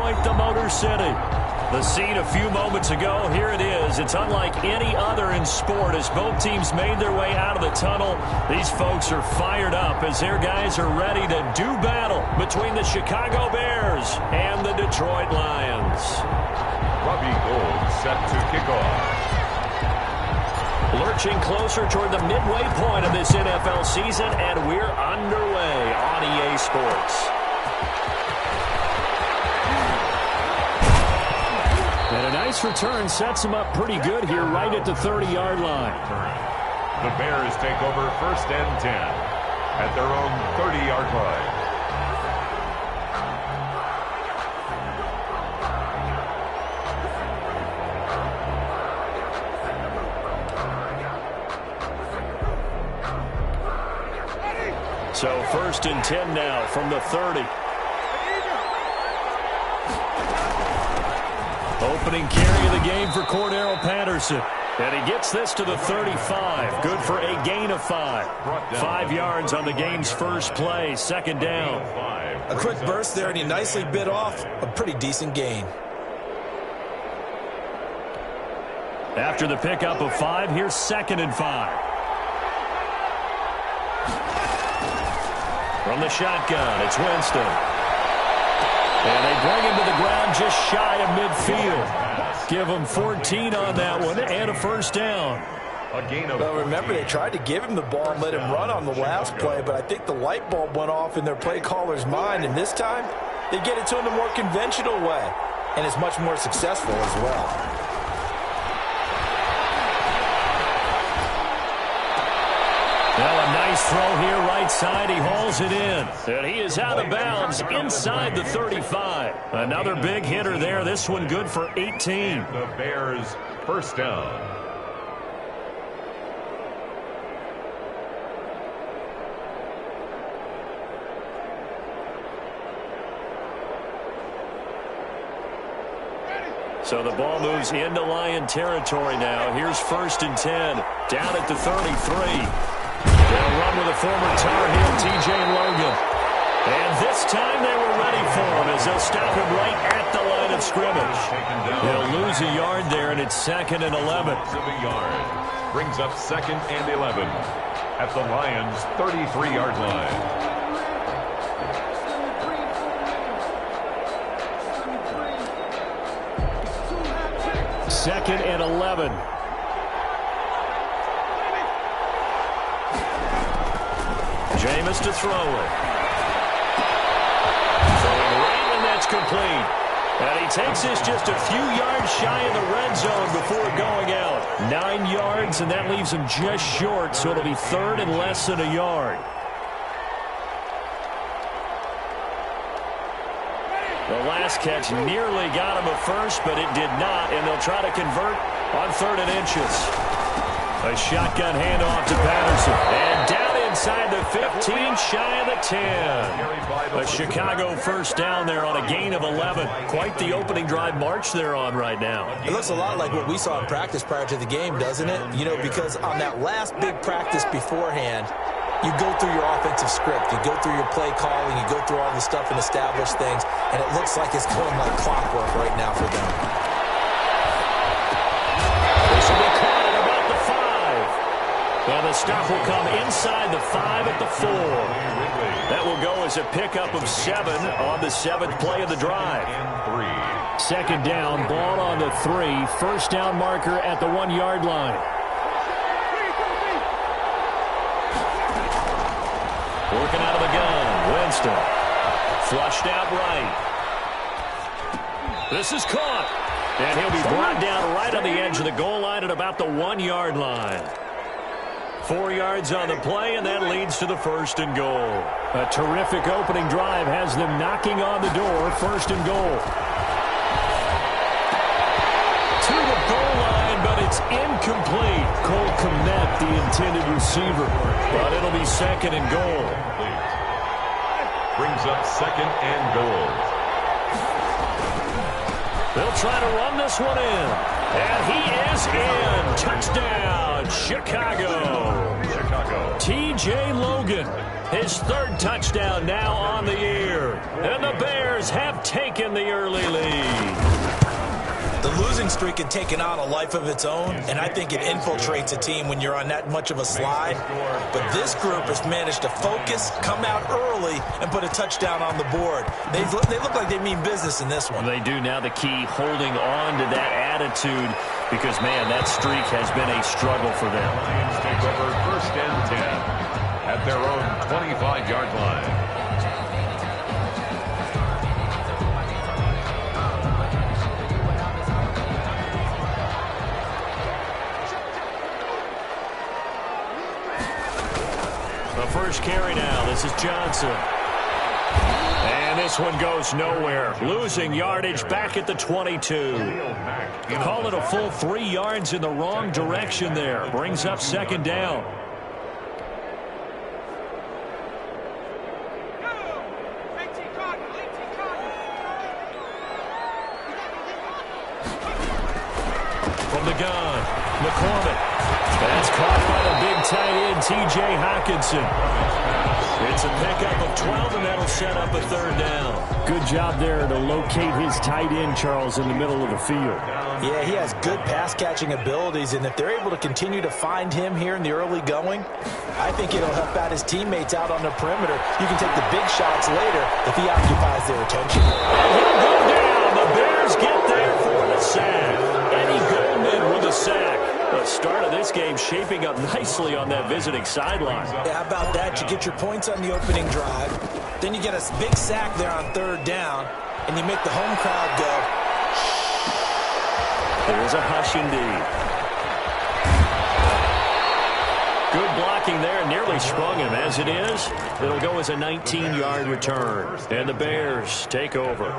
Detroit, the Motor City. The scene a few moments ago, here it is. It's unlike any other in sport as both teams made their way out of the tunnel. These folks are fired up as their guys are ready to do battle between the Chicago Bears and the Detroit Lions. Robbie Gould set to kick off. Lurching closer toward the midway point of this NFL season, and we're underway on EA Sports. And a nice return sets them up pretty good here right at the 30-yard line. The Bears take over 1st and 10 at their own 30-yard line. So 1st and 10 now from the 30. Opening carry of the game for Cordero Patterson. And he gets this to the 35. Good for a gain of 5. 5 yards on the game's first play. 2nd down. A quick burst there, and he nicely bit off a pretty decent gain. After the pickup of 5, here's 2nd and 5. From the shotgun, it's Winston. And they bring him to the ground just shy of midfield. Give him 14 on that one and a 1st down. Well, remember, they tried to give him the ball and let him run on the last play, but I think the light bulb went off in their play caller's mind, and this time they get it to him the more conventional way, and it's much more successful as well. Well, a nice throw here right side. He hauls it in. And he is out of bounds inside the 35. Another big hitter there. This one good for 18. The Bears' 1st down. So the ball moves into Lion territory now. Here's 1st and 10. Down at the 33. They'll run with a former Tar Heel, T.J. Logan. And this time they were ready for him as they'll stop him right at the line of scrimmage. They'll lose a yard there, and it's 2nd and 11. Brings up 2nd and 11 at the Lions' 33-yard line. Second and 11. Jameis to throw it. Throwing right, and that's complete. And he takes this just a few yards shy of the red zone before going out. 9 yards, and that leaves him just short, so it'll be 3rd and less than a yard. The last catch nearly got him a 1st, but it did not, and they'll try to convert on 3rd and inches. A shotgun handoff to Patterson. And down inside the 15, shy of the 10. A Chicago 1st down there on a gain of 11. Quite the opening drive march they're on right now. It looks a lot like what we saw in practice prior to the game, doesn't it? You know, because on that last big practice beforehand, you go through your offensive script, you go through your play calling, you go through all the stuff and establish things, and it looks like it's going like clockwork right now for them. This will be caught at about the 5. And the stop will come inside the 5 at the 4. That will go as a pickup of 7 on the 7th play of the drive. 2nd down, ball on the 3. 1st down marker at the 1-yard line. Working out of the gun, Winston. Flushed out right. This is caught. And he'll be brought down right on the edge of the goal line at about the 1-yard line. 4 yards on the play, and that leads to the 1st and goal. A terrific opening drive has them knocking on the door. 1st and goal. To the goal line, but it's incomplete. Cole Kmet, the intended receiver. But it'll be 2nd and goal. Brings up 2nd and goal. They'll try to run this one in. And he is in. Touchdown, Chicago. T.J. Logan, his 3rd touchdown now on the year. And the Bears Bears have taken the early lead. The losing streak had taken on a life of its own, and I think it infiltrates a team when you're on that much of a slide. But this group has managed to focus, come out early, and put a touchdown on the board. They look like they mean business in this one. They do. Now the key, holding on to that attitude, because, man, that streak has been a struggle for them. Lions take over 1st and 10 at their own 25-yard line. First carry now. This is Johnson. And this one goes nowhere. Losing yardage back at the 22. Call it a full 3 yards in the wrong direction there. Brings up 2nd down. From the gun, McCormick. That's caught by the big tight end, T.J. Hockenson. It's a pickup of 12, and that'll set up a 3rd down. Good job there to locate his tight end, Charles, in the middle of the field. Yeah, he has good pass-catching abilities, and if they're able to continue to find him here in the early going, I think it'll help out his teammates out on the perimeter. You can take the big shots later if he occupies their attention. And he'll go down. The Bears get there for the sack. Eddie Goldman with a sack. The start of this game shaping up nicely on that visiting sideline. Yeah, how about that? You get your points on the opening drive, then you get a big sack there on 3rd down, and you make the home crowd go. There's a hush indeed. Good blocking there, nearly sprung him. As it is, it'll go as a 19-yard return. And the Bears take over.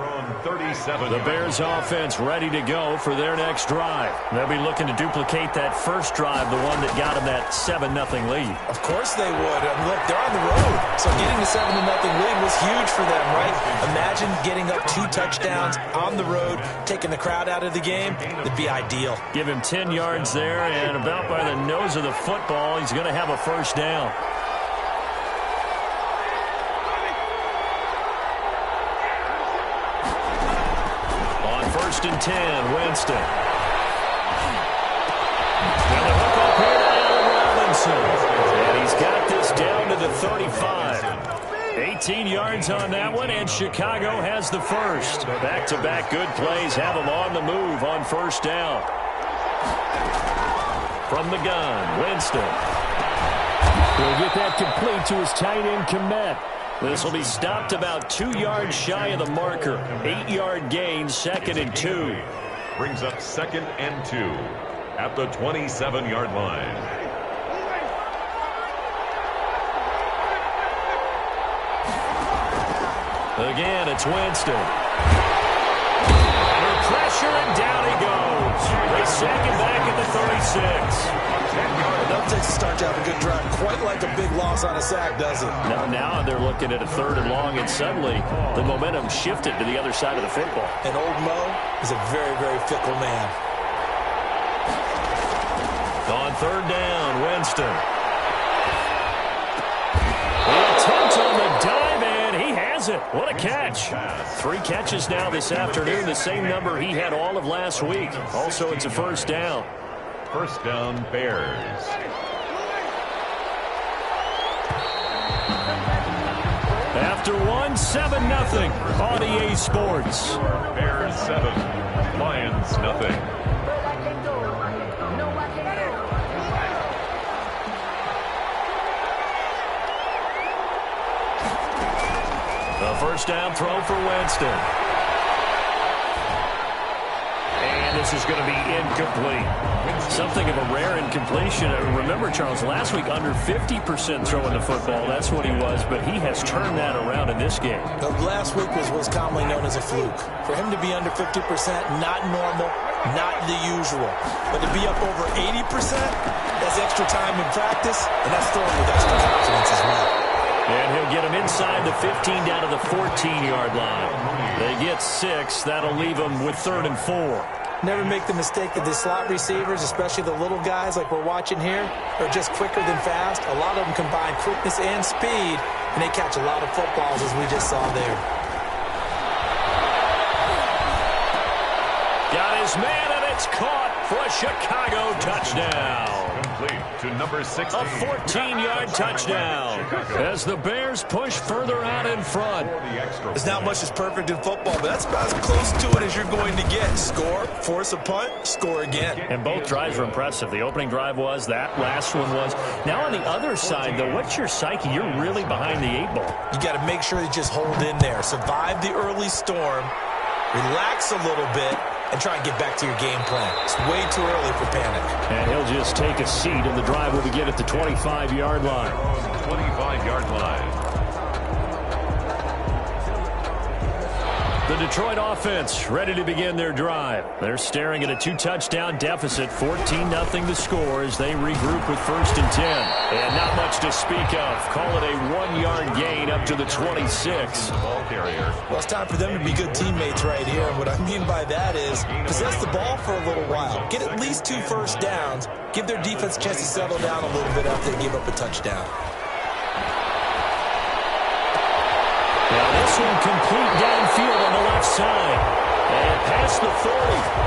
The Bears offense ready to go for their next drive. They'll be looking to duplicate that first drive, the one that got them that 7-0 lead. Of course they would. Look, they're on the road, so getting the 7-0 lead was huge for them, right? Imagine getting up 2 touchdowns on the road, taking the crowd out of the game. It'd be ideal. Give him 10 yards there, and about by the nose of the football, he's going to have a 1st down. On 1st and 10, Winston. And the hook up here to Allen Robinson. And he's got this down to the 35. 18 yards on that one, and Chicago has the first. Back-to-back good plays have them on the move on 1st down. From the gun, Winston. He'll get that complete to his tight end, Kmet. This will be stopped about 2 yards shy of the marker. 8-yard gain, 2nd and 2. Brings up 2nd and 2 at the 27-yard line. Again, it's Winston. Under pressure, and down he goes. They sack him back at the 36. That takes a start to have a good drive. Quite like a big loss on a sack, does it? Now they're looking at a 3rd and long, and suddenly the momentum shifted to the other side of the football. And old Mo is a very, very fickle man. On 3rd down, Winston. The attempt on the dive, and he has it. What a catch. 3 catches now this afternoon, the same number he had all of last week. Also, it's a 1st down. 1st down, Bears. After one, 7-0 on EA Sports. Bears 7, Lions nothing. The 1st down throw for Winston. And this is going to be incomplete. Something of a rare incompletion. Remember, Charles, last week under 50% throwing the football. That's what he was, but he has turned that around in this game. Last week was commonly known as a fluke. For him to be under 50%, not normal, not the usual. But to be up over 80%, that's extra time in practice, and that's throwing with extra confidence as well. And he'll get him inside the 15 down to the 14-yard line. They get 6. That'll leave them with 3rd and 4. Never make the mistake that the slot receivers, especially the little guys like we're watching here, are just quicker than fast. A lot of them combine quickness and speed, and they catch a lot of footballs, as we just saw there. his man, and it's caught for a Chicago touchdown. Complete to number 16. A 14-yard touchdown as the Bears push further out in front. There's not much that's perfect in football, but that's about as close to it as you're going to get. Score, force a punt, score again. And both drives were impressive. The opening drive was, that last one was. Now on the other side, though, what's your psyche? You're really behind the 8-ball. You got to make sure you just hold in there. Survive the early storm, relax a little bit, and try and get back to your game plan. It's way too early for panic. And he'll just take a seat, and the drive will begin at the 25-yard line. 25-yard line. The Detroit offense ready to begin their drive. They're staring at a 2-touchdown deficit, 14-0 the score as they regroup with 1st and 10. And not much to speak of. Call it a 1-yard gain up to the 26. Ball carrier. Well, it's time for them to be good teammates right here. And what I mean by that is possess the ball for a little while. Get at least 2 first downs. Give their defense a chance to settle down a little bit after they give up a touchdown. Now this one complete downfield on the left side. And past the 40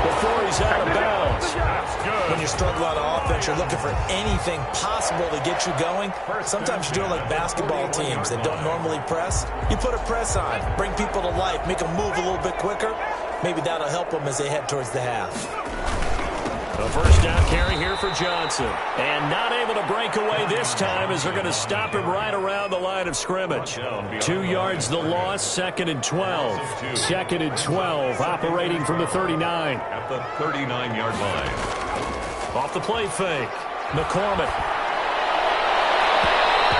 before he's out of bounds. When you struggle on offense, you're looking for anything possible to get you going. Sometimes you do it like basketball teams that don't normally press. You put a press on, bring people to life, make them move a little bit quicker. Maybe that'll help them as they head towards the half. A first down carry here for Johnson. And not able to break away this time as they're going to stop him right around the line of scrimmage. 2 yards the loss, 2nd and 12. 2nd and 12, operating from the 39. At the 39-yard line. Off the play fake, McCormick.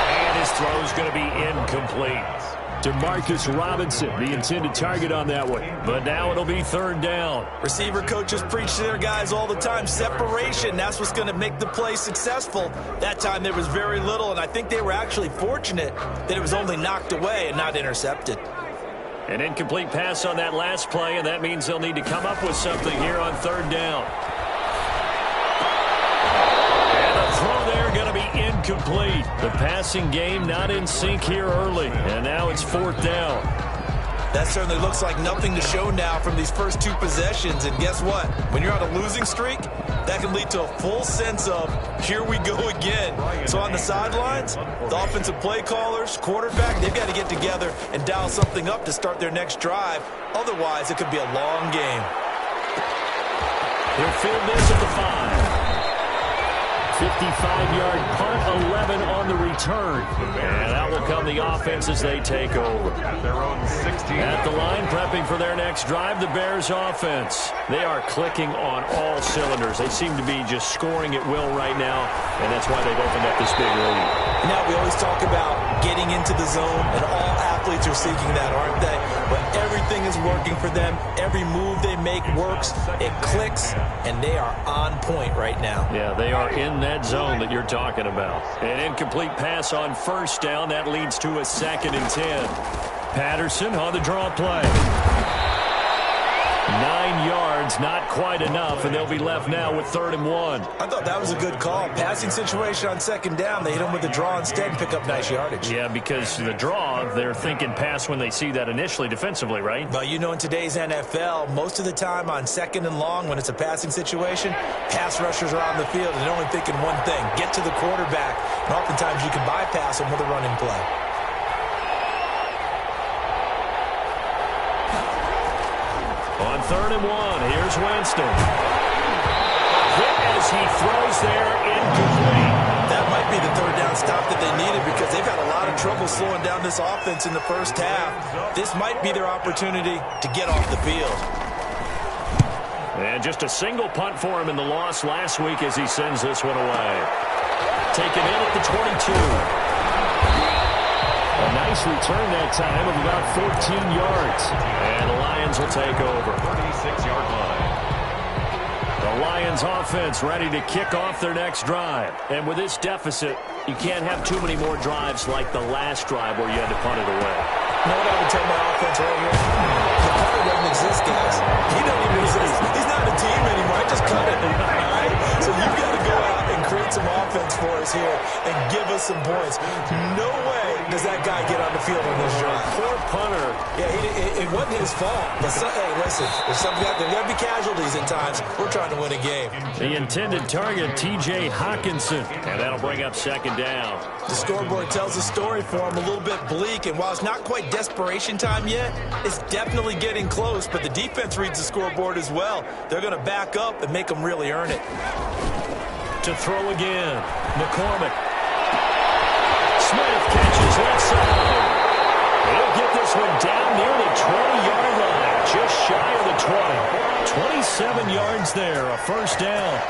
And his throw's going to be incomplete. Demarcus Robinson, the intended target on that one. But now it'll be 3rd down. Receiver coaches preach to their guys all the time. Separation, that's what's going to make the play successful. That time there was very little, and I think they were actually fortunate that it was only knocked away and not intercepted. An incomplete pass on that last play, and that means they'll need to come up with something here on 3rd down. Throw there going to be incomplete. The passing game not in sync here early, and now it's 4th down. That certainly looks like nothing to show now from these first 2 possessions, and guess what? When you're on a losing streak, that can lead to a full sense of, here we go again. So on the sidelines, the offensive play callers, quarterback, they've got to get together and dial something up to start their next drive. Otherwise, it could be a long game. He'll field this at the 5. 55-yard punt, 11 on the return. And out will come the offense as they take over. At their own 16. At the line, prepping for their next drive, the Bears offense. They are clicking on all cylinders. They seem to be just scoring at will right now, and that's why they've opened up this big lead. Now, we always talk about getting into the zone, and all athletes are seeking that, aren't they? But everything is working for them. Every move they make works. It clicks, and they are on point right now. Yeah, they are in that zone that you're talking about. An incomplete pass on 1st down. That leads to a 2nd and 10. Patterson on the draw play. 9 yards, not quite enough, and they'll be left now with 3rd and 1. I thought that was a good call. Passing situation on 2nd down. They hit him with the draw instead and pick up nice yardage. Yeah, because the draw, they're thinking pass when they see that initially defensively, right? But you know, in today's NFL, most of the time on 2nd and long, when it's a passing situation, pass rushers are on the field and they're only thinking one thing, get to the quarterback. And oftentimes you can bypass them with a running play. On 3rd and 1, here's Winston. Quick as he throws there, incomplete. That might be the 3rd down stop that they needed because they've had a lot of trouble slowing down this offense in the first half. This might be their opportunity to get off the field. And just a single punt for him in the loss last week as he sends this one away. Taken in at the 22. A nice return that time of about 14 yards. And the Lions will take over. 36-yard line. The Lions offense ready to kick off their next drive. And with this deficit, you can't have too many more drives like the last drive where you had to punt it away. You know what I would tell my offense right here? The punter doesn't exist, guys. He doesn't even exist. He's not a team anymore. I just cut it. All right? So you've got to go out and create some offense for us here. and give us some points. No way does that guy get on the field on this drive. Poor punter. Yeah, it wasn't his fault. But hey, listen, there's going to be casualties at times. We're trying to win a game. The intended target, T.J. Hockenson. And that'll bring up second down. The scoreboard tells a story for him, a little bit bleak. And while it's not quite desperation time yet, it's definitely getting close. But the defense reads the scoreboard as well. They're going to back up and make them really earn it. To throw again, McCormick. Smith catches left side. He'll get this one down near the 20-yard line, just shy of the 20. 27 yards there, a first down.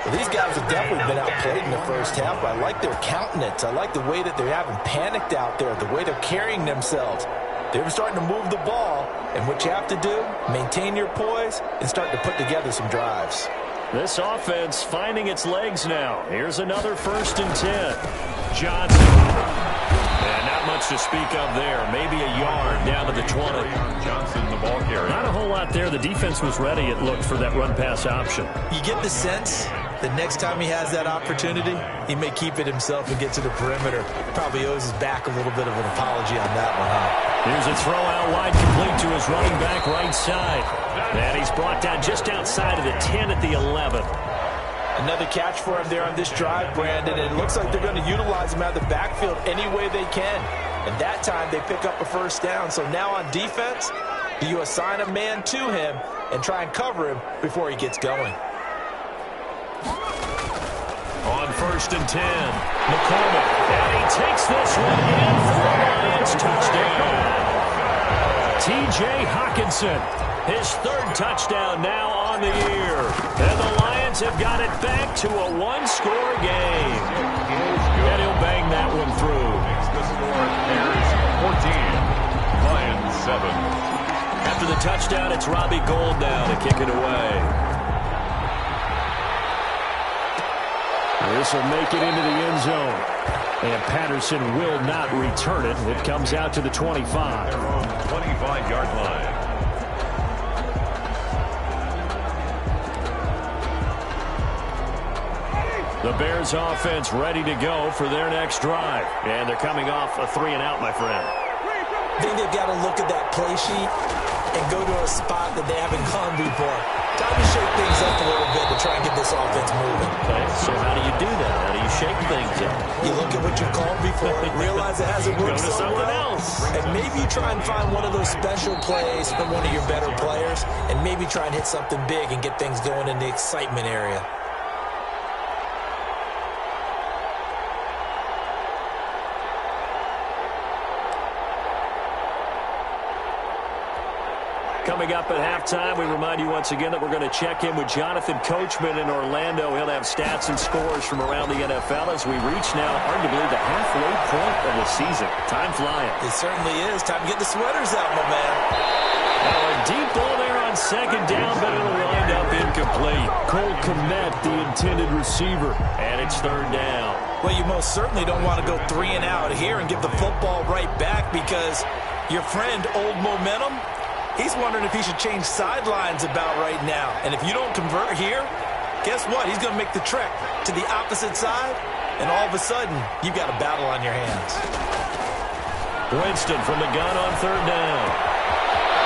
Well, these guys have definitely been outplayed in the first half, but I like their countenance. I like the way that they haven't panicked out there, the way they're carrying themselves. They're starting to move the ball, and what you have to do, maintain your poise and start to put together some drives. This offense finding its legs now. Here's another 1st and 10. Johnson. And not much to speak of there. Maybe a yard down to the 20. Johnson, the ball carrier. Not a whole lot there. The defense was ready, it looked, for that run-pass option. You get the sense that next time he has that opportunity, he may keep it himself and get to the perimeter. Probably owes his back a little bit of an apology on that one, huh? Here's a throw out wide, complete to his running back right side. And he's brought down just outside of the 10 at the 11. Another catch for him there on this drive, Brandon. And it looks like they're going to utilize him out of the backfield any way they can. And that time they pick up a first down. So now on defense, do you assign a man to him and try and cover him before he gets going? On 1st and 10, McCormick. And he takes this one in for the Lions touchdown. T.J. Hockenson, his 3rd touchdown now on the year. And the Lions have got it back to a one-score game. And he'll bang that one through. Makes the score Bears 14, Lions 7. After the touchdown, it's Robbie Gould now to kick it away. This will make it into the end zone. And Patterson will not return it. It comes out to the 25. Their own 25-yard line. The Bears offense ready to go for their next drive. And they're coming off a 3-and-out, my friend. I think they've got to look at that play sheet and go to a spot that they haven't gone before. Time to shake things up a little bit to try and get this offense moving. Okay, so how do you do that? How do you shake things up? You look at what you've called before, realize it hasn't worked Go to so something well, else. and maybe you try and find one of those special plays from one of your better players, and maybe try and hit something big and get things going in the excitement area. Coming up at halftime, we remind you once again that we're going to check in with Jonathan Coachman in Orlando. He'll have stats and scores from around the NFL as we reach now arguably the halfway point of the season. Time flying. It certainly is. Time to get the sweaters out, my man. Now a deep ball there on second down, but it'll wind up incomplete. Cole Kmet, the intended receiver, and it's 3rd down. Well, you most certainly don't want to go 3-and-out here and give the football right back because your friend, Old Momentum, he's wondering if he should change sidelines about right now. And if you don't convert here, guess what? He's going to make the trek to the opposite side, and all of a sudden, you've got a battle on your hands. Winston from the gun on 3rd down.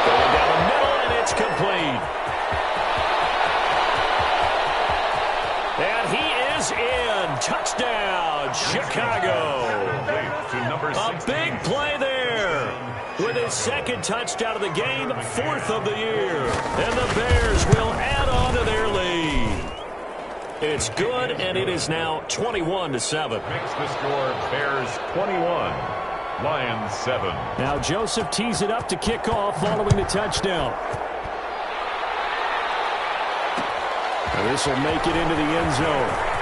Going down the middle, and it's complete. And he is in. Touchdown, Chicago. A big play there. With his 2nd touchdown of the game, 4th of the year. And the Bears will add on to their lead. It's good, and it is now 21-7. Makes the score Bears 21, Lions 7. Now Joseph tees it up to kick off following the touchdown. And this will make it into the end zone.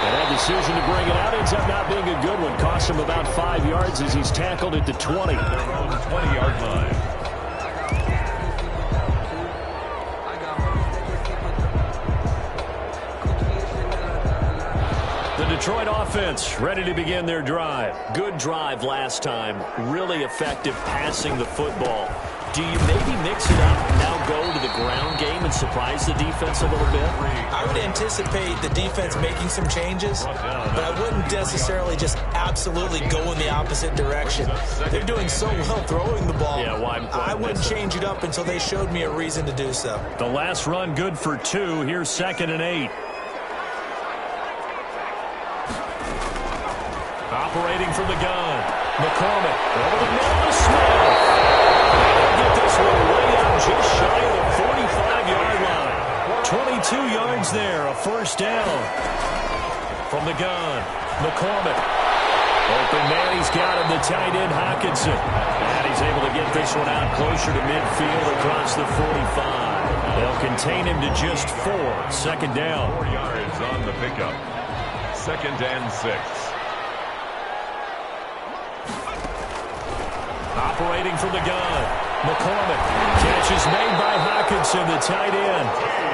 And that decision to bring it out ends up not being a good one. Cost him about 5 yards as he's tackled at the 20. Their own 20-yard line. The Detroit offense ready to begin their drive. Good drive last time. Really effective passing the football. Do you maybe mix it up, now go to the ground game and surprise the defense a little bit? I would anticipate the defense making some changes, but I wouldn't necessarily just absolutely go in the opposite direction. They're doing so well throwing the ball. Yeah, I wouldn't change it up until they showed me a reason to do so. The last run good for 2. Here's 2nd and 8. Operating from the gun. McCormick over the middle to Smith. They'll get this one way out just shy of the 45-yard line. 22 yards there, a first down. From the gun, McCormick. Open man, he's got him, the tight end, Hockenson. And he's able to get this one out closer to midfield across the 45. They'll contain him to just 4. 2nd down. 4 yards on the pickup. 2nd and 6. Operating from the gun. McCormick. Catch is made by Hockenson, the tight end.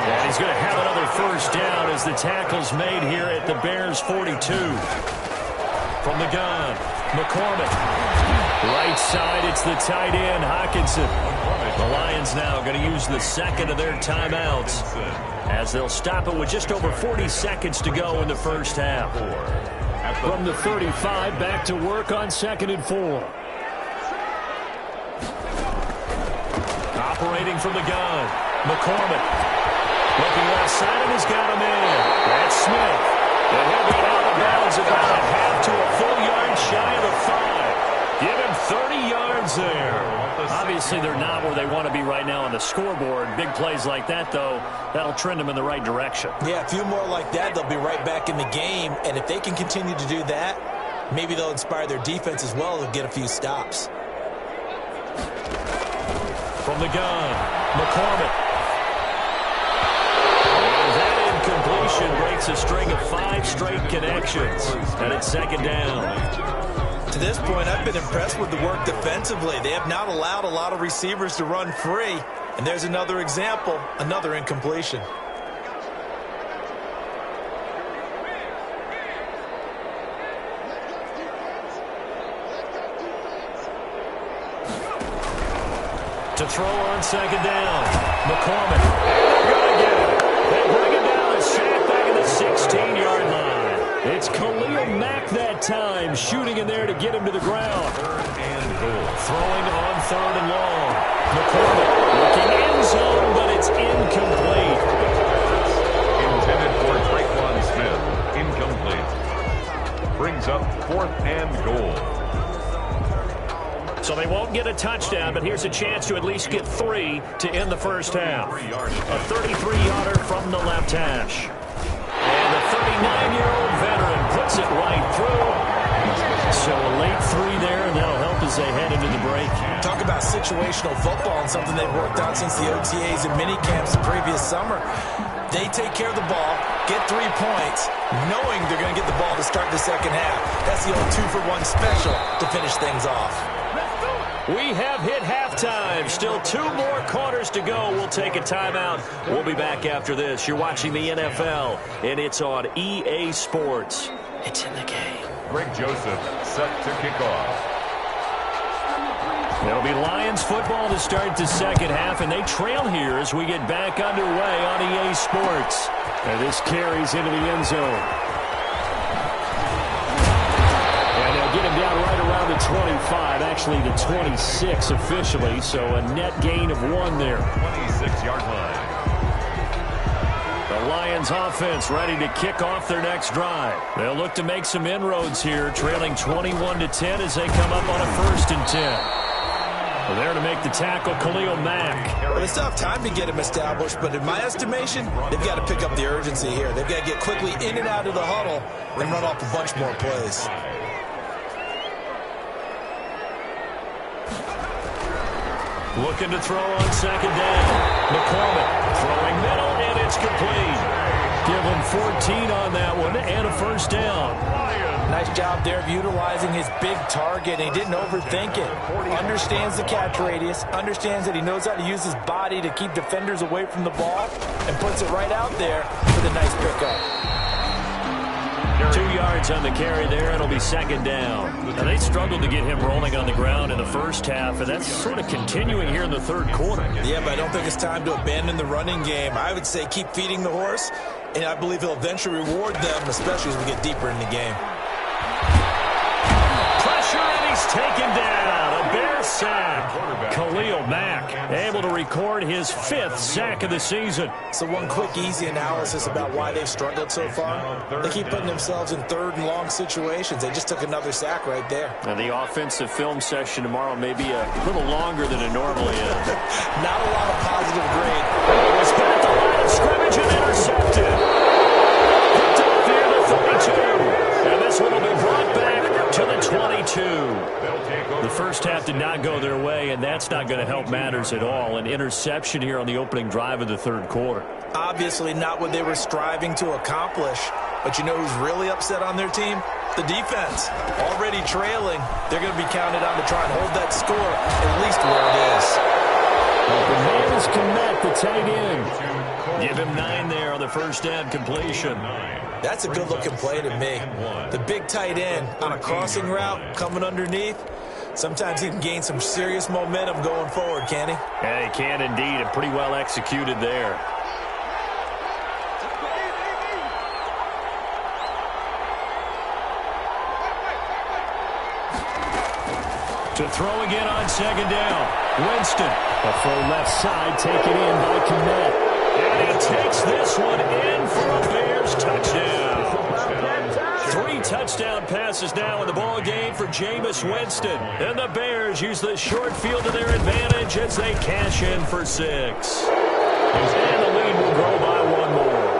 And he's going to have another first down as the tackle's made here at the Bears' 42. From the gun, McCormick. Right side, it's the tight end, Hockenson. The Lions now going to use the 2nd of their timeouts as they'll stop it with just over 40 seconds to go in the first half. From the 35, back to work on 2nd and 4. Operating from the gun, McCormick. Looking left side, and he's got him in. That's Smith. And he'll be out of bounds about a half to a full yard shy of the 5. Give him 30 yards there. Obviously, they're not where they want to be right now on the scoreboard. Big plays like that, though, that'll trend them in the right direction. Yeah, a few more like that, they'll be right back in the game. And if they can continue to do that, maybe they'll inspire their defense as well to get a few stops. From the gun, McCormick. And that incompletion breaks a string of 5 straight connections. And it's 2nd down. To this point, I've been impressed with the work defensively. They have not allowed a lot of receivers to run free. And there's another example, another incompletion. To throw on 2nd down, McCormick. And they're going to get it. They bring it down and sack back at the 16-yard line. It's Khalil Mack that time, shooting in there to get him to the ground. 3rd and goal. Throwing on 3rd and long. McCormick looking end zone, but it's incomplete. Intended for Tyquan Smith. Incomplete. Brings up 4th and goal. So they won't get a touchdown, but here's a chance to at least get 3 to end the first half. A 33-yarder from the left hash. And the 39-year-old veteran puts it right through. So a late 3 there, and that'll help as they head into the break. Talk about situational football and something they've worked out since the OTAs and minicamps the previous summer. They take care of the ball, get 3 points, knowing they're going to get the ball to start the second half. That's the old 2-for-1 special to finish things off. We have hit halftime. Still 2 more quarters to go. We'll take a timeout. We'll be back after this. You're watching the NFL, and it's on EA Sports. It's in the game. Greg Joseph set to kick off. There'll be Lions football to start the second half, and they trail here as we get back underway on EA Sports. And this carries into the end zone. And they'll get him down right around the 25, actually the 26 officially, so a net gain of 1 there. 26-yard line. The Lions offense ready to kick off their next drive. They'll look to make some inroads here, trailing 21-10 as they come up on a 1st and 10. Well, there to make the tackle, Khalil Mack. Well, they still have time to get him established, but in my estimation, they've got to pick up the urgency here. They've got to get quickly in and out of the huddle and run off a bunch more plays. Looking to throw on 2nd down. McCormick throwing middle, and it's complete. Give him 14 on that one and a first down. Nice job there of utilizing his big target. He didn't overthink it. Understands the catch radius. Understands that he knows how to use his body to keep defenders away from the ball. And puts it right out there for the nice pickup. 2 yards on the carry there. It'll be second down. Now, they struggled to get him rolling on the ground in the first half, and that's sort of continuing here in the third quarter. Yeah, but I don't think it's time to abandon the running game. I would say keep feeding the horse, and I believe he'll eventually reward them, especially as we get deeper in the game. Pressure, and he's taken down. A Bear sack. Khalil Mack able to record his 5th sack of the season. So one quick, easy analysis about why they've struggled so far. They keep putting themselves in third and long situations. They just took another sack right there. Now, the offensive film session tomorrow may be a little longer than it normally is. Not a lot of positive grade. It's been at the line of scrimmage and intercepted. Picked up near the 32. And this one will be brought back to the 22. The first half did not go their way, and that's not going to help matters at all. An interception here on the opening drive of the third quarter. Obviously not what they were striving to accomplish. But you know who's really upset on their team? The defense. Already trailing. They're going to be counted on to try and hold that score at least where it is. The man is Kmet, the tight end. Give him 9 there on the first down completion. That's a good-looking play to me. The big tight end on a crossing route coming underneath. Sometimes he can gain some serious momentum going forward, can he? Yeah, he can indeed, and pretty well executed there. To throw again on second down. Winston. A full left side taken in by Kmet. And he takes this one in for a Bears touchdown. 3 touchdown passes now in the ball game for Jameis Winston. And the Bears use the short field to their advantage as they cash in for 6. And the lead will grow by 1 more.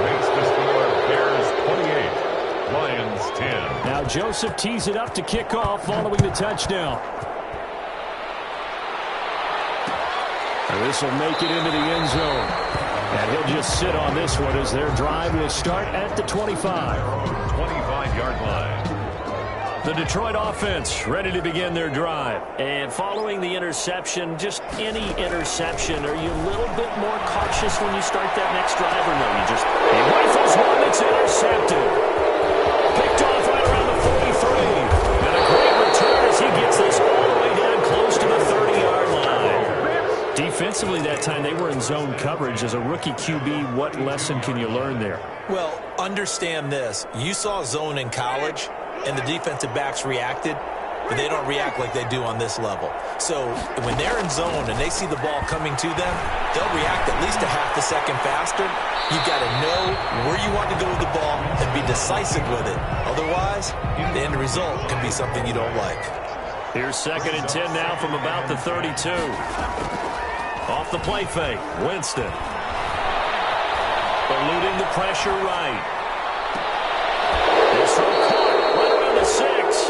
Makes the score Bears 28, Lions 10. Now Joseph tees it up to kick off following the touchdown. And this will make it into the end zone. And he'll just sit on this one as their drive will start at the 25. 25-yard line. The Detroit offense ready to begin their drive. And following the interception, just any interception, are you a little bit more cautious when you start that next drive, or no? He rifles one that's intercepted. Picked off right around the 43. And a great return as he gets this all the way down close to the 30-yard line. Defensively that time, they were in zone coverage. As a rookie QB, what lesson can you learn there? Well, understand this. You saw zone in college, and the defensive backs reacted, but they don't react like they do on this level. So when they're in zone and they see the ball coming to them, they'll react at least a half a second faster. You've got to know where you want to go with the ball and be decisive with it. Otherwise, the end result can be something you don't like. Here's 2nd and 10 now from about the 32. Off the play fake, Winston. Eluding the pressure right. This throw caught right around the 6.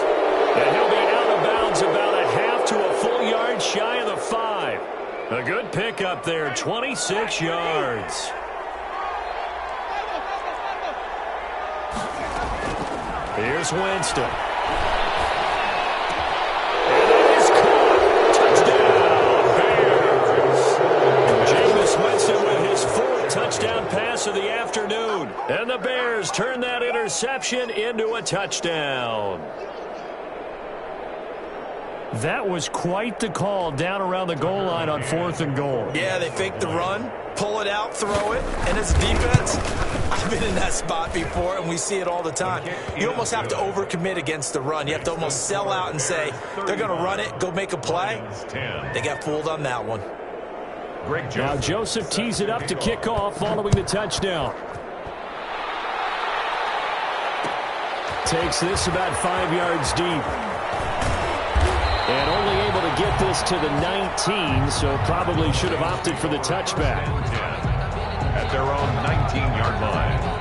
And he'll be out of bounds about a half to a full yard shy of the 5. A good pickup there, 26 yards. Here's Winston. Touchdown pass of the afternoon. And the Bears turn that interception into a touchdown. That was quite the call down around the goal line on 4th and goal. Yeah, they fake the run, pull it out, throw it, and it's defense. I've been in that spot before, and we see it all the time. You almost have to overcommit against the run. You have to almost sell out and say, they're going to run it, go make a play. They got fooled on that one. Now Joseph tees it up to kick off following the touchdown. Takes this about 5 yards deep. And only able to get this to the 19, so probably should have opted for the touchback. At their own 19-yard line.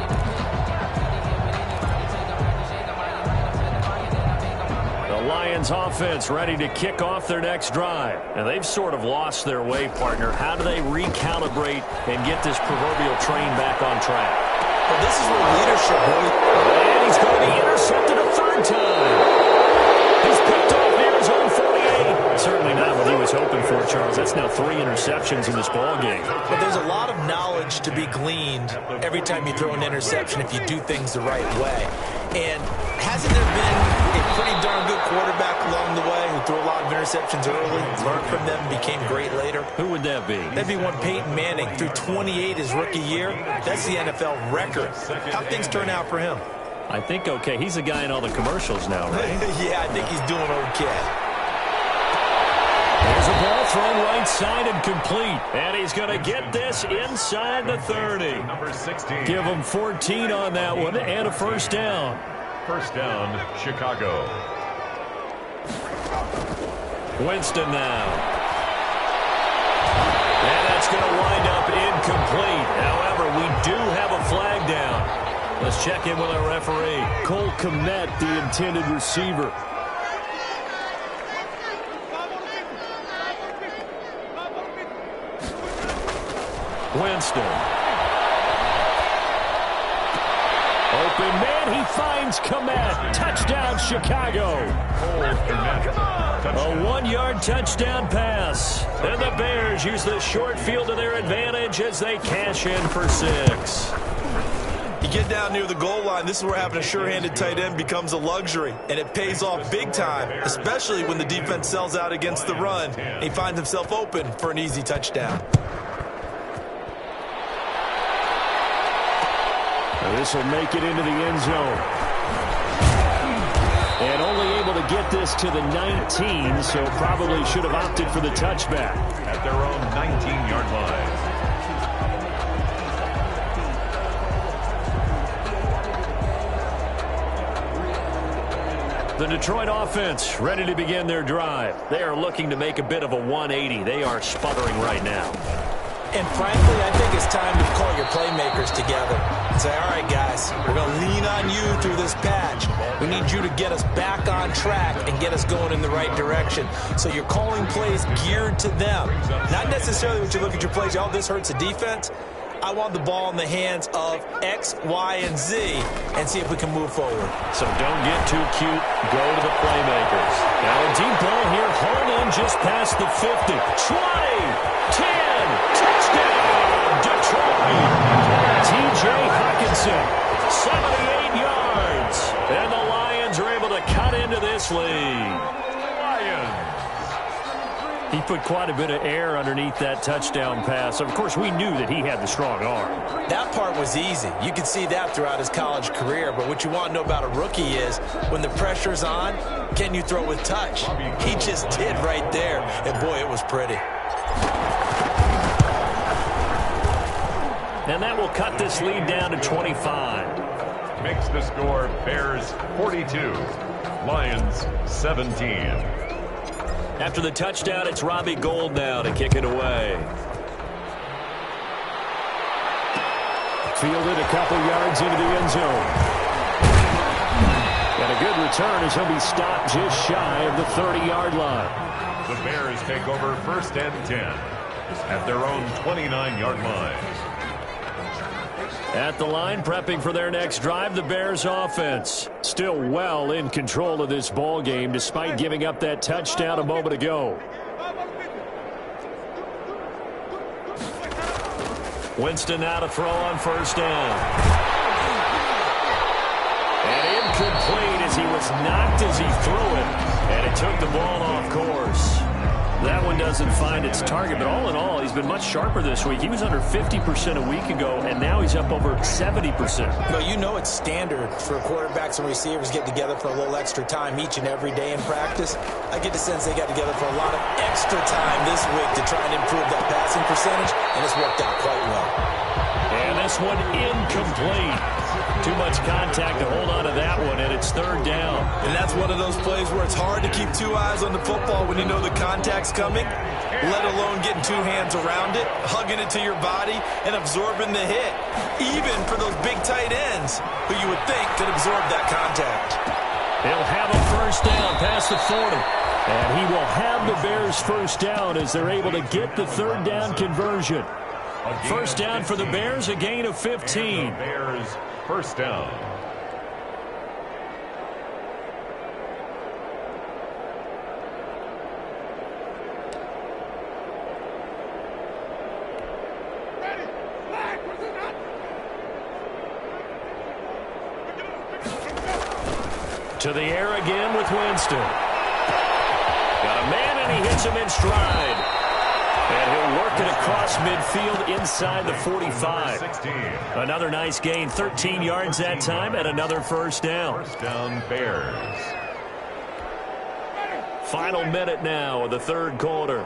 The Lions offense ready to kick off their next drive. And they've sort of lost their way, partner. How do they recalibrate and get this proverbial train back on track? Well, this is where leadership really... And he's going to be intercepted a 3rd time. He's picked off near his own 48. Certainly not what he was was hoping for, Charles. That's now 3 interceptions in this ball game. But there's a lot of knowledge to be gleaned every time you throw an interception if you do things the right way. And hasn't there been a pretty darn good quarterback along the way who threw a lot of interceptions early, learned from them, became great later? Who would that be? That'd be one Peyton Manning. Threw 28 his rookie year. That's the NFL record. How'd things turn out for him? I think okay. He's a guy in all the commercials now, right? Yeah, I think he's doing okay. There's a ball thrown right side and complete. And he's going to get this inside the 30. Number 16. Give him 14 on that one and a first down. First down, Chicago. Winston now. And that's going to wind up incomplete. However, we do have a flag down. Let's check in with our referee. Cole Kmet, the intended receiver. Winston. Open man, he finds Kmet. Touchdown, Chicago. A 1-yard touchdown pass. And the Bears use the short field to their advantage as they cash in for 6. You get down near the goal line, this is where having a sure-handed tight end becomes a luxury, and it pays off big time, especially when the defense sells out against the run, and he finds himself open for an easy touchdown. This will make it into the end zone. And only able to get this to the 19, so probably should have opted for the touchback. At their own 19-yard line. The Detroit offense ready to begin their drive. They are looking to make a bit of a 180. They are sputtering right now. And frankly, I think it's time to call your playmakers together and say, all right, guys, we're going to lean on you through this patch. We need you to get us back on track and get us going in the right direction. So you're calling plays geared to them. Not necessarily when you look at your plays, oh, this hurts the defense. I want the ball in the hands of X, Y, and Z and see if we can move forward. So don't get too cute. Go to the playmakers. Now a deep ball here, hauled in just past the 50. 20, 10, touchdown, Detroit. T.J. Hockenson, 78 yards. And the Lions are able to cut into this lead. He put quite a bit of air underneath that touchdown pass. Of course, we knew that he had the strong arm. That part was easy. You could see that throughout his college career. But what you want to know about a rookie is when the pressure's on, can you throw with touch? He just did right there. And, boy, it was pretty. And that will cut this lead down to 25. Makes the score Bears 42, Lions 17. After the touchdown, it's Robbie Gould now to kick it away. Fielded a couple yards into the end zone. And a good return as he'll be stopped just shy of the 30-yard line. The Bears take over first and 10 at their own 29-yard line. At the line, prepping for their next drive, the Bears offense. Still well in control of this ball game, despite giving up that touchdown a moment ago. Winston now to throw on first down. And incomplete as he was knocked as he threw it. And it took the ball off course. That one doesn't find its target, but all in all, he's been much sharper this week. He was under 50% a week ago, and now he's up over 70%. No, you know it's standard for quarterbacks and receivers get together for a little extra time each and every day in practice. I get the sense they got together for a lot of extra time this week to try and improve that passing percentage, and it's worked out quite well. And this one incomplete. Too much contact to hold on to that one, and it's third down. And that's one of those plays where it's hard to keep two eyes on the football when you know the contact's coming, let alone getting two hands around it, hugging it to your body, and absorbing the hit, even for those big tight ends who you would think could absorb that contact. They'll have a first down past the 40. And he will have the Bears first down as they're able to get the third down conversion. First down for the Bears, a gain of 15. Bears first down. To the air again with Winston. Got a man, and he hits him in stride. And he'll work it across midfield inside the 45. Another nice gain, 13 yards that time, and another first down. First down, Bears. Final minute now of the third quarter.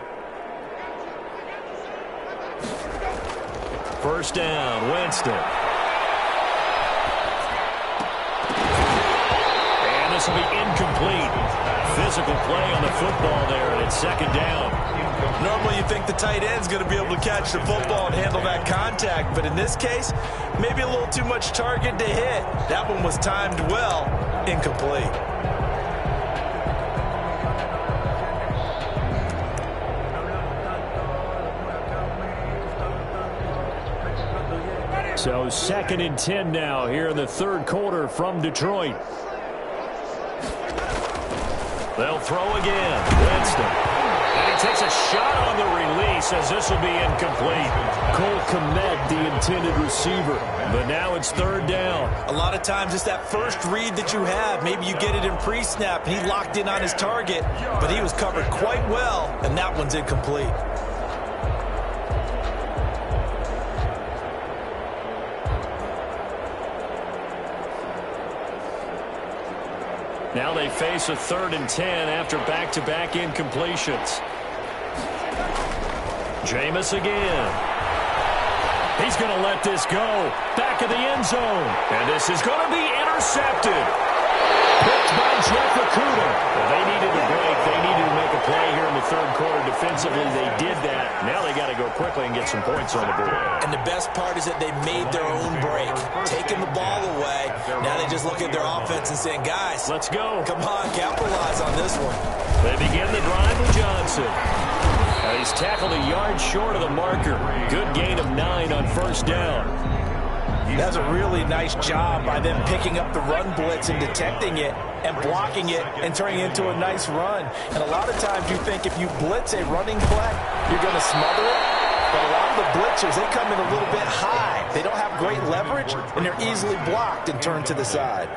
First down, Winston. And this will be incomplete. Physical play on the football there, and it's second down. Normally you think the tight end's going to be able to catch the football and handle that contact, but in this case, maybe a little too much target to hit. That one was timed well, incomplete. So 2nd and 10 now here in the third quarter from Detroit. They'll throw again. Winston. And he takes a shot on the release as this will be incomplete. Cole Kmet, the intended receiver. But now it's third down. A lot of times it's that first read that you have. Maybe you get it in pre-snap and he locked in on his target, but he was covered quite well, and that one's incomplete. Now they face a 3rd and 10 after back-to-back incompletions. Jameis again. He's going to let this go. Back of the end zone. And this is going to be intercepted. Picked by Jeff Okudah. Well, they needed a break. They needed to make a play here in the third quarter defensively. They did that. Now they got to go quickly and get some points on the board. And the best part is that they made their own break, taking the ball away. Now they just look at their offense and saying, guys, let's go. Come on, capitalize on this one. They begin the drive with Johnson. He's tackled a yard short of the marker. Good gain of 9 on first down. That's a really nice job by them picking up the run blitz and detecting it and blocking it and turning it into a nice run. And a lot of times you think if you blitz a running play, you're going to smother it. But a lot of the blitzers, they come in a little bit high. They don't have great leverage, and they're easily blocked and turned to the side.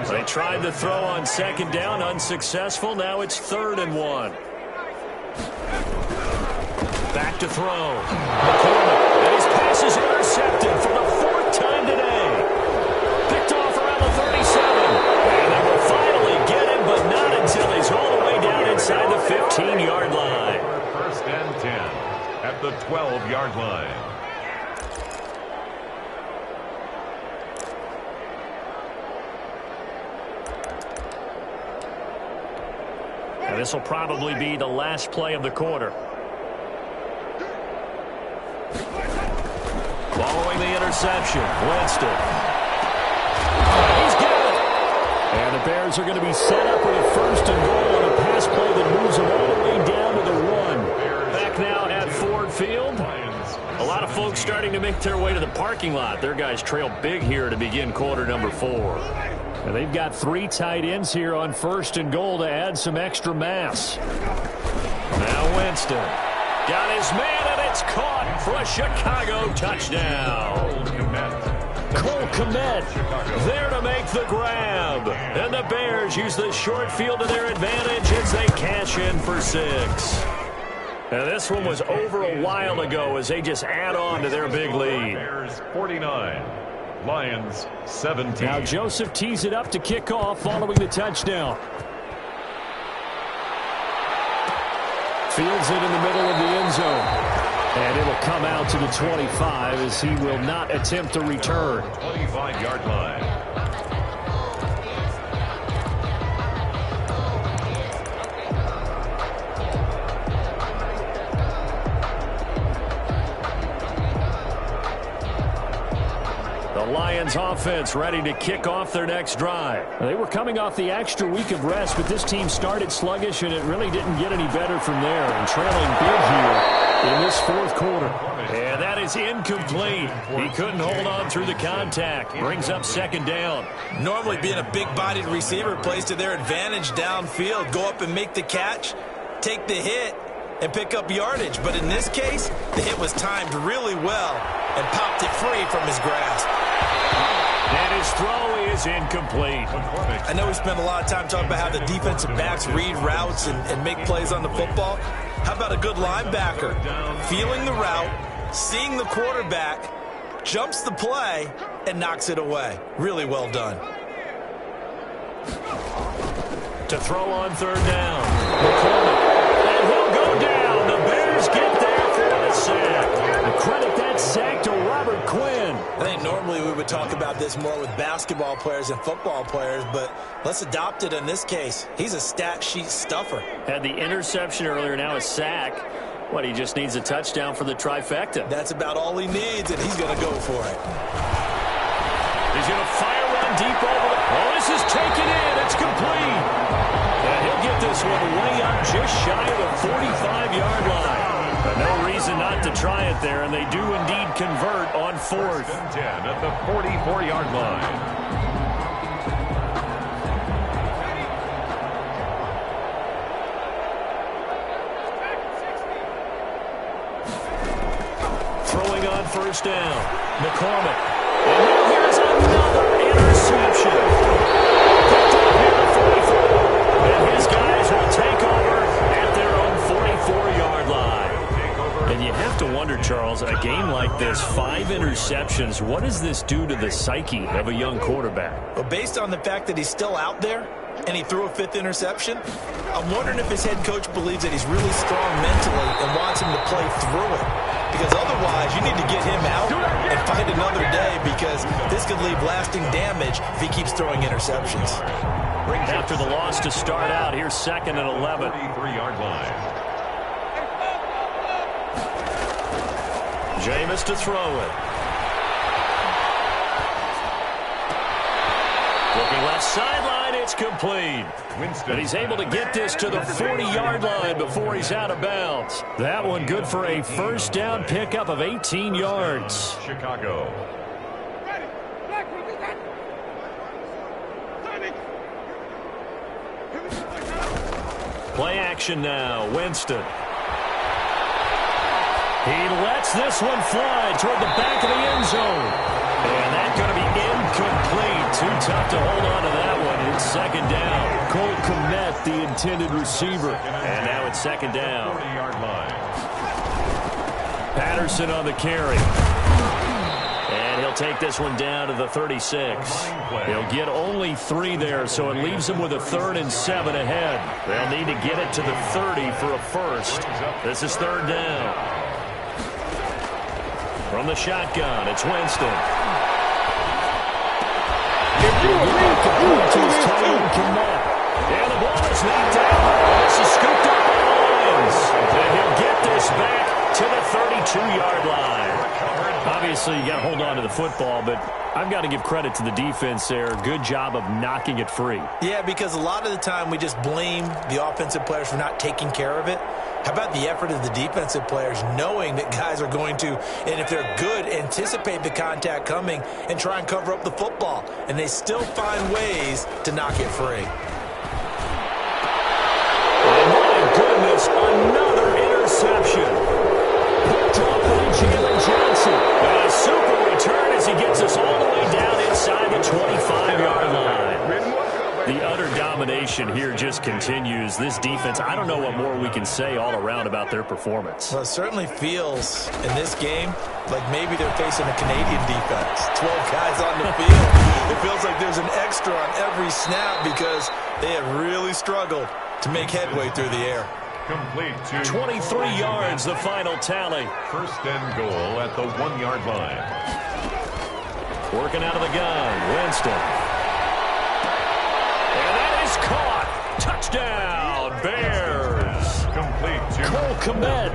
They tried to throw on second down, unsuccessful. Now it's 3rd and 1. Back to throw. McCormick, and his pass is intercepted for the 4th time today. Picked off around the 37. And they will finally get him, but not until he's all the way down inside the 15-yard line. First and 10 at the 12-yard line. And this will probably be the last play of the quarter. Following the interception, Winston. He's got it. And the Bears are going to be set up with a 1st and goal on a pass play that moves them all the way down to the 1. Back now at Ford Field. A lot of folks starting to make their way to the parking lot. Their guys trail big here to begin quarter number 4. And they've got 3 tight ends here on 1st and goal to add some extra mass. Now Winston. Got his man, and it's caught for a Chicago touchdown. Cole Kmet there to make the grab. And the Bears use the short field to their advantage as they cash in for 6. Now this one was over a while ago as they just add on to their big lead. Bears 49, Lions 17. Now Joseph tees it up to kick off following the touchdown. Fields it in the middle of the end zone. And it'll come out to the 25 as he will not attempt to return. 25-yard line. The Lions offense ready to kick off their next drive. They were coming off the extra week of rest, but this team started sluggish, and it really didn't get any better from there. And trailing big here in this 4th quarter. And that is incomplete. He couldn't hold on through the contact. Brings up 2nd down. Normally being a big-bodied receiver plays to their advantage downfield. Go up and make the catch, take the hit, and pick up yardage. But in this case, the hit was timed really well and popped it free from his grasp. And His throw is incomplete. I know we spent a lot of time talking about how the defensive backs read routes and make plays on the football. How about a good linebacker? Feeling the route, seeing the quarterback, jumps the play, and knocks it away. Really well done. To throw on third down. McCormick. And he'll go down. The Bears get there for the sack. And credit that sack to Robert Quinn. I think normally we would talk about this more with basketball players and football players, but let's adopt it in this case. He's a stat sheet stuffer. Had the interception earlier, now a sack. What, he just needs a touchdown for the trifecta. That's about all he needs, and he's going to go for it. He's going to fire one deep over the... Oh, this is taken in. It's complete. And he'll get this one way up just shy of the 45-yard line. But no reason not to try it there, and they do indeed convert on fourth. 10 at the 44-yard line. Throwing on first down. McCormick. And now here's another interception. Picked up here at 44. And his guys will take over at their own 44-yard line. And you have to wonder, Charles, a game like this, 5 interceptions, what does this do to the psyche of a young quarterback? Well, based on the fact that he's still out there and he threw a 5th interception, I'm wondering if his head coach believes that he's really strong mentally and wants him to play through it. Because otherwise, you need to get him out and fight another day, because this could leave lasting damage if he keeps throwing interceptions. After the loss to start out, here's 2nd and 11. 33-yard line. Jameis to throw it. Looking left sideline, it's complete. Winston. And he's able to get this to the 40-yard line before he's out of bounds. That one good for a first down pickup of 18 yards. Chicago. Play action now. Winston. He lets this one fly toward the back of the end zone. And that's going to be incomplete. Too tough to hold on to that one. It's 2nd down. Cole Kmet, the intended receiver. And now it's 2nd down. 40-yard line. Patterson on the carry. And he'll take this one down to the 36. He'll get only 3 there, so it leaves him with a 3rd and 7 ahead. They'll need to get it to the 30 for a first. This is 3rd down. From the shotgun, it's Winston. And the ball is knocked out. This is scooped up by the Lions. And he'll get this back to the 32-yard line. Obviously, you got to hold on to the football, but I've got to give credit to the defense there. Good job of knocking it free. Yeah, because a lot of the time we just blame the offensive players for not taking care of it. How about the effort of the defensive players knowing that guys are going to, and if they're good, anticipate the contact coming and try and cover up the football. And they still find ways to knock it free. Oh, my goodness, another interception. Drop by Jalen Johnson. A super return as he gets us all the way down inside the 25-yard line. The utter domination here just continues. This defense, I don't know what more we can say all around about their performance. Well, it certainly feels in this game like maybe they're facing a Canadian defense. 12 guys on the field. It feels like there's an extra on every snap because they have really struggled to make headway through the air. Complete to 23 yards, the final tally. 1st and goal at the 1-yard line. Working out of the gun, Winston. And that is caught. Touchdown, Bears. Complete to Cole Kmet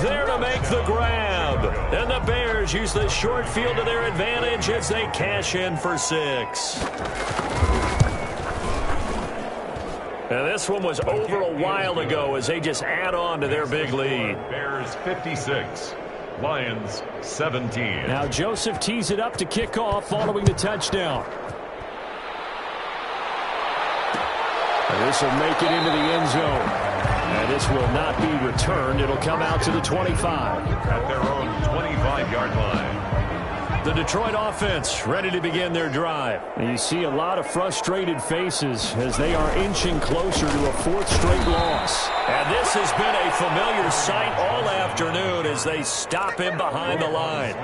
There to make the grab. And the Bears use the short field to their advantage as they cash in for 6. And this one was over a while ago as they just add on to their big lead. Bears 56, Lions 17. Now Joseph tees it up to kick off following the touchdown. And this will make it into the end zone. And this will not be returned. It'll come out to the 25. At their own 25-yard line. The Detroit offense ready to begin their drive. And you see a lot of frustrated faces as they are inching closer to a fourth straight loss. And this has been a familiar sight all afternoon as they stop him behind the line.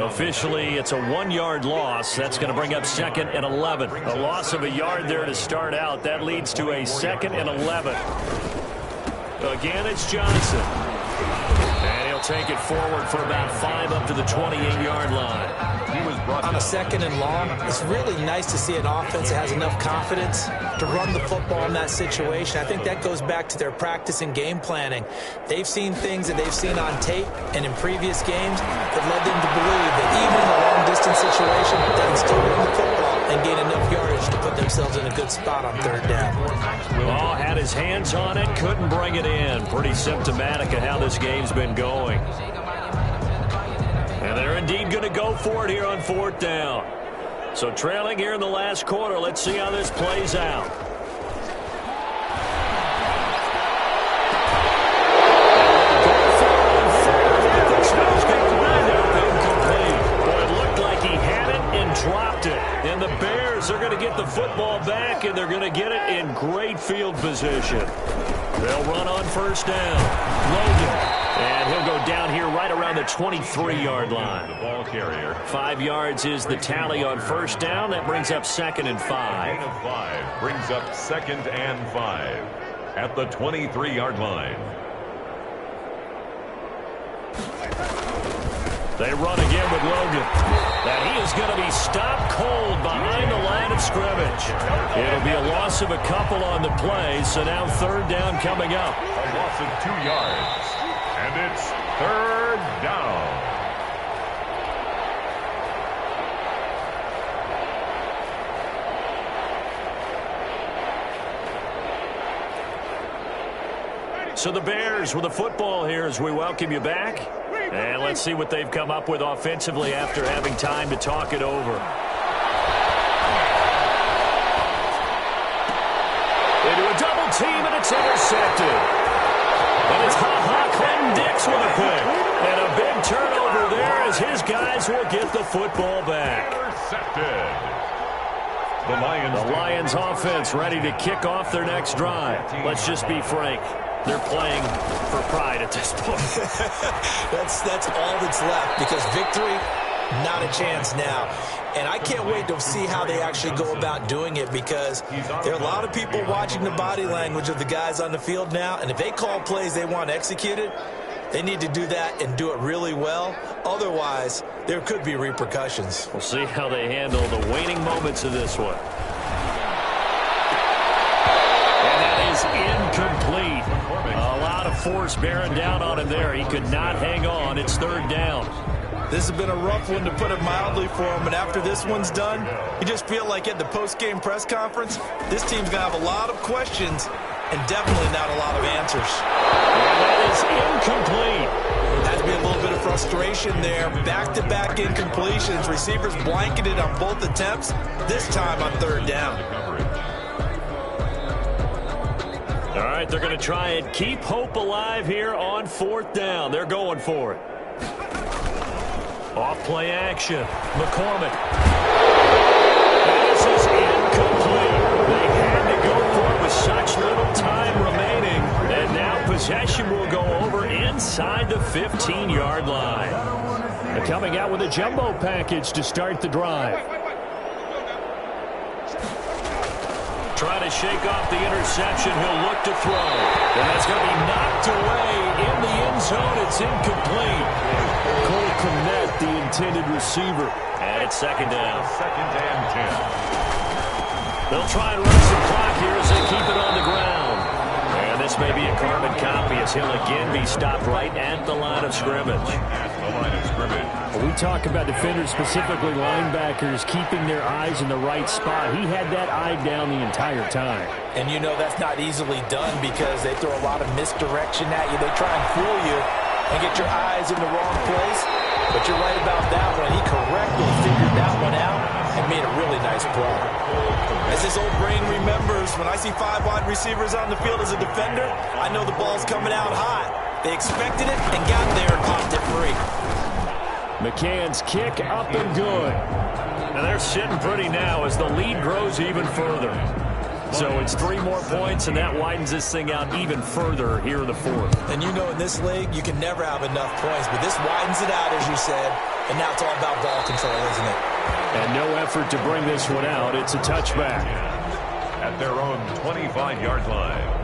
Officially, it's a 1-yard loss. That's going to bring up 2nd and 11. A loss of a yard there to start out. That leads to a 2nd and 11. Again, it's Johnson. And he'll take it forward for about 5 up to the 28-yard line. On a 2nd and long, it's really nice to see an offense that has enough confidence to run the football in that situation. I think that goes back to their practice and game planning. They've seen things that they've seen on tape and in previous games that led them to believe that even in a long-distance situation, they can still run the football and gain enough yardage to put themselves in a good spot on 3rd down. Oh, had his hands on it, couldn't bring it in. Pretty symptomatic of how this game's been going. And they're indeed going to go for it here on 4th down. So trailing here in the last quarter, let's see how this plays out. Boy, it looked like he had it and dropped it. And the Bears are going to get the football back, and they're going to get it in great field position. They'll run on 1st down. Logan. And he'll go down here right around the 23-yard line. The ball carrier. 5 yards is the tally on 1st down. That brings up 2nd and 5. Gain of 5 brings up 2nd and 5 at the 23-yard line. They run again with Logan. And he is going to be stopped cold behind the line of scrimmage. It'll be a loss of a couple on the play, so now 3rd down coming up. A loss of 2 yards. And it's 3rd down. So the Bears with the football here as we welcome you back. And let's see what they've come up with offensively after having time to talk it over. They do a double team and it's intercepted. And it's Clinton Dix with a pick. And a big turnover there as his guys will get the football back. Intercepted. The Lions offense ready to kick off their next drive. Let's just be frank. They're playing for pride at this point. That's all that's left because victory, not a chance now. And I can't wait to see how they actually go about doing it because there are a lot of people watching the body language of the guys on the field now. And if they call plays they want executed, they need to do that and do it really well. Otherwise, there could be repercussions. We'll see how they handle the waning moments of this one. And that is incomplete. A lot of force bearing down on him there. He could not hang on. It's 3rd down. This has been a rough one, to put it mildly, for him. And after this one's done, you just feel like at the post-game press conference, this team's going to have a lot of questions and definitely not a lot of answers. And that is incomplete. Has to be a little bit of frustration there. Back-to-back incompletions. Receivers blanketed on both attempts, this time on 3rd down. All right, they're going to try and keep hope alive here on 4th down. They're going for it. Off play action. McCormick. This is incomplete. They had to go for it with such little time remaining. And now possession will go over inside the 15-yard line. They're coming out with a jumbo package to start the drive. Trying to shake off the interception. He'll look to throw. And that's going to be knocked away in the end zone. It's incomplete. Cole Kmet, the intended receiver. And it's 2nd down. 2nd and 10. They'll try and run some clock here as they keep it on the ground. And this may be a carbon copy as he'll again be stopped right at the line of scrimmage. At the line of scrimmage. We talk about defenders, specifically linebackers, keeping their eyes in the right spot. He had that eye down the entire time. And you know that's not easily done because they throw a lot of misdirection at you. They try and fool you and get your eyes in the wrong place. But you're right about that one. He correctly figured that one out and made a really nice play. As his old brain remembers, when I see 5 wide receivers on the field as a defender, I know the ball's coming out hot. They expected it and got there and popped it free. McCann's kick up and good. And they're sitting pretty now as the lead grows even further. So it's 3 more points, and that widens this thing out even further here in the fourth. And you know in this league, you can never have enough points, but this widens it out, as you said, and now it's all about ball control, isn't it? And no effort to bring this one out. It's a touchback. At their own 25-yard line.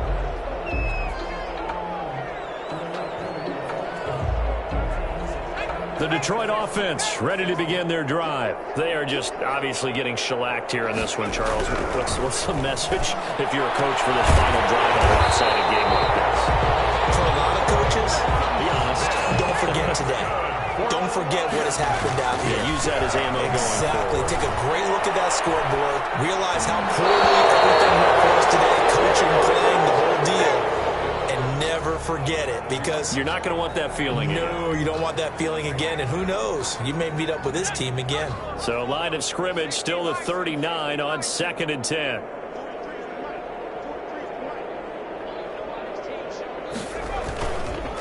The Detroit offense ready to begin their drive. They are just obviously getting shellacked here in this one, Charles. What's the message if you're a coach for this final drive on a lopsided game like this? For a lot of coaches, Be honest. don't forget today. Don't forget what has happened out here. Use that as ammo going Exactly. forward. Take a great look at that scoreboard. Realize how poorly everything went for us today. Coaching, playing, the whole deal. And never forget it, because You're not going to want that feeling again. no, you don't want that feeling again. And who knows? You may meet up with this team again. So line of scrimmage still the 39 on 2nd and 10.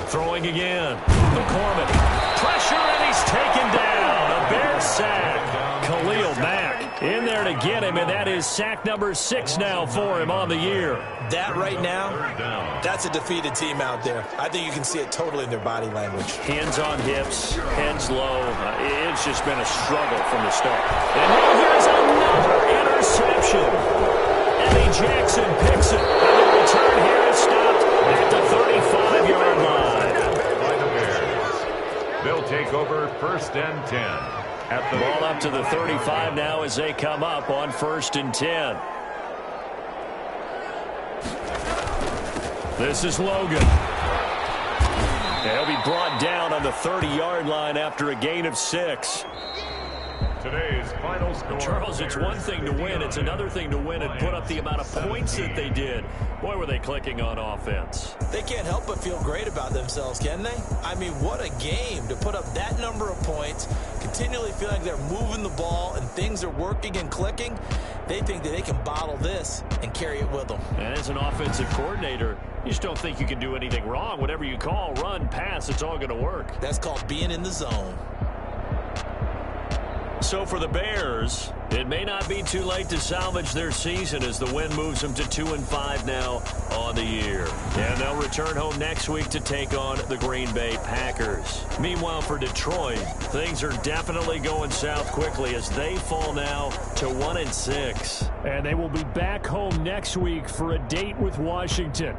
Throwing again. McCormick. Pressure, and he's taken down. A Bear sack. Khalil Mack in there to get him, and that is sack number 6 now for him on the year. That right now, that's a defeated team out there. I think you can see it totally in their body language. Hands on hips, heads low. It's just been a struggle from the start. And now here's another interception. Eddie Jackson picks it. And the return here is stopped at the 35-yard line. By the Bears. They'll take over 1st and 10. At the Ball up to the 35 now as they come up on 1st and 10. This is Logan. He'll be brought down on the 30-yard line after a gain of 6. Today's final score. Charles, it's one thing to win. It's another thing to win and put up the amount of points that they did. Boy, were they clicking on offense. They can't help but feel great about themselves, can they? I mean, what a game to put up that number of points, continually feeling like they're moving the ball and things are working and clicking. They think that they can bottle this and carry it with them. And as an offensive coordinator, you just don't think you can do anything wrong. Whatever you call, run, pass, it's all going to work. That's called being in the zone. So for the Bears, it may not be too late to salvage their season as the win moves them to 2-5 now on the year. And they'll return home next week to take on the Green Bay Packers. Meanwhile, for Detroit, things are definitely going south quickly as they fall now to 1-6. And they will be back home next week for a date with Washington.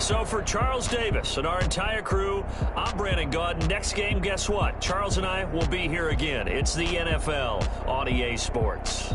So for Charles Davis and our entire crew, I'm Brandon Gaudin. Next game, guess what? Charles and I will be here again. It's the NFL on EA Sports.